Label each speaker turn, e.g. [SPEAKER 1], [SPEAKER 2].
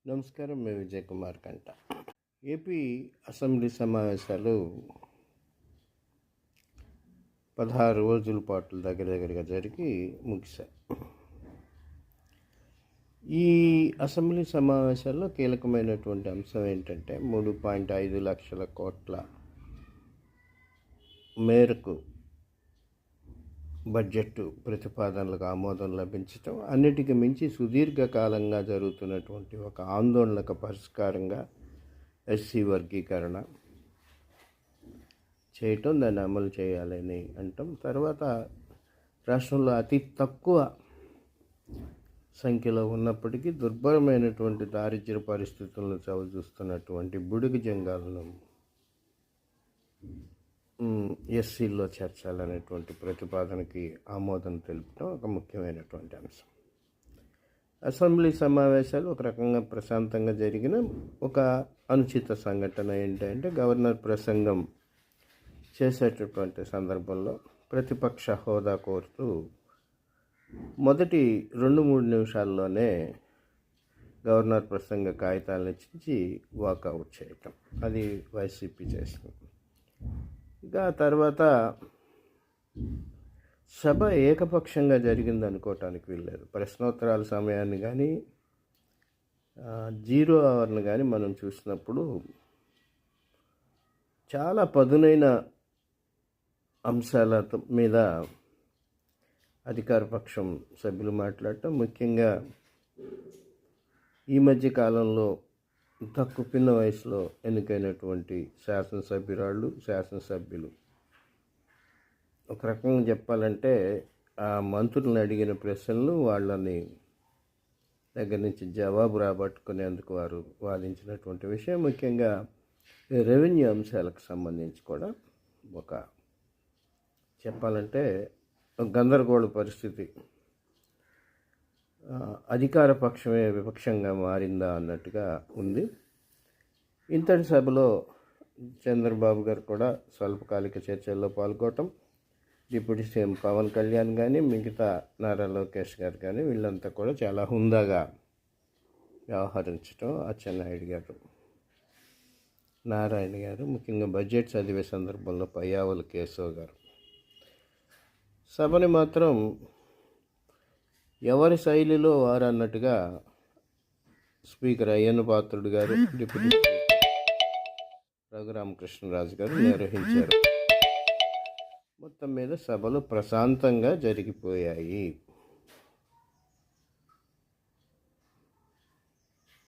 [SPEAKER 1] నమస్కారం. మేము విజయ్ కుమార్ కంట. ఏపీ అసెంబ్లీ సమావేశాలు 16 రోజుల పాటు దగ్గరగా జరిగి ముగిశాయి. ఈ అసెంబ్లీ సమావేశాల్లో కీలకమైనటువంటి అంశం ఏంటంటే 3.5 లక్షల కోట్ల మేరకు బడ్జెట్ ప్రతిపాదనలకు ఆమోదం లభించటం, అన్నిటికీ మించి సుదీర్ఘకాలంగా జరుగుతున్నటువంటి ఒక ఆందోళనకు పరిష్కారంగా ఎస్సీ వర్గీకరణ చేయటం, దాన్ని అమలు చేయాలని అంటాం. తర్వాత రాష్ట్రంలో అతి తక్కువ సంఖ్యలో ఉన్నప్పటికీ దుర్భరమైనటువంటి దారిద్ర్య పరిస్థితులను చవిచూస్తున్నటువంటి బుడుగు జంగాలను ఎస్సీల్లో చేర్చాలనేటువంటి ప్రతిపాదనకి ఆమోదం తెలుపడం ఒక ముఖ్యమైనటువంటి అంశం. అసెంబ్లీ సమావేశాలు ఒక రకంగా ప్రశాంతంగా జరిగిన ఒక అనుచిత సంఘటన ఏంటంటే, గవర్నర్ ప్రసంగం చేసేటటువంటి సందర్భంలో ప్రతిపక్ష హోదా కోరుతూ మొదటి 2-3 నిమిషాల్లోనే గవర్నర్ ప్రసంగ కాగితాలను ఇచ్చి వాకౌట్ చేయటం, అది వైసీపీ చేసింది. ఇక తర్వాత సభ ఏకపక్షంగా జరిగింది అనుకోవటానికి వీల్లేదు. ప్రశ్నోత్తరాల సమయాన్ని కానీ 0 అవర్ని కానీ మనం చూసినప్పుడు చాలా పదునైన అంశాల మీద అధికార పక్షం సభ్యులు మాట్లాడటం, ముఖ్యంగా ఈ మధ్య కాలంలో తక్కువ పిన్న వయసులో ఎన్నికైనటువంటి శాసనసభ్యులు ఒక రకంగా చెప్పాలంటే ఆ మంత్రులను అడిగిన ప్రశ్నలు వాళ్ళని దగ్గర నుంచి జవాబు రాబట్టుకునేందుకు వారు వాదించినటువంటి విషయం, ముఖ్యంగా రెవెన్యూ అంశాలకు సంబంధించి కూడా ఒక చెప్పాలంటే గందరగోళ పరిస్థితి. అధికార పక్షమే విపక్షంగా మారిందా అన్నట్టుగా ఉంది. ఇంతటి సభలో చంద్రబాబు గారు కూడా స్వల్పకాలిక చర్చల్లో పాల్గొనటం, డిప్యూటీ సీఎం పవన్ కళ్యాణ్ కానీ మిగతా నారా లోకేష్ గారు కానీ వీళ్ళంతా కూడా చాలా హుందాగా వ్యవహరించడం, అచ్చెన్నాయుడు గారు, నారాయణ గారు, ముఖ్యంగా బడ్జెట్ చదివే సందర్భంలో పయ్యావుల కేశవ్ గారు సభని మాత్రం ఎవరి శైలిలో వారు అన్నట్టుగా స్పీకర్ అయ్యన్న పాత్రుడు గారు, డిప్యూటీ రఘురామకృష్ణరాజు గారు నిర్వహించారు. మొత్తం మీద సభలు ప్రశాంతంగా జరిగిపోయాయి.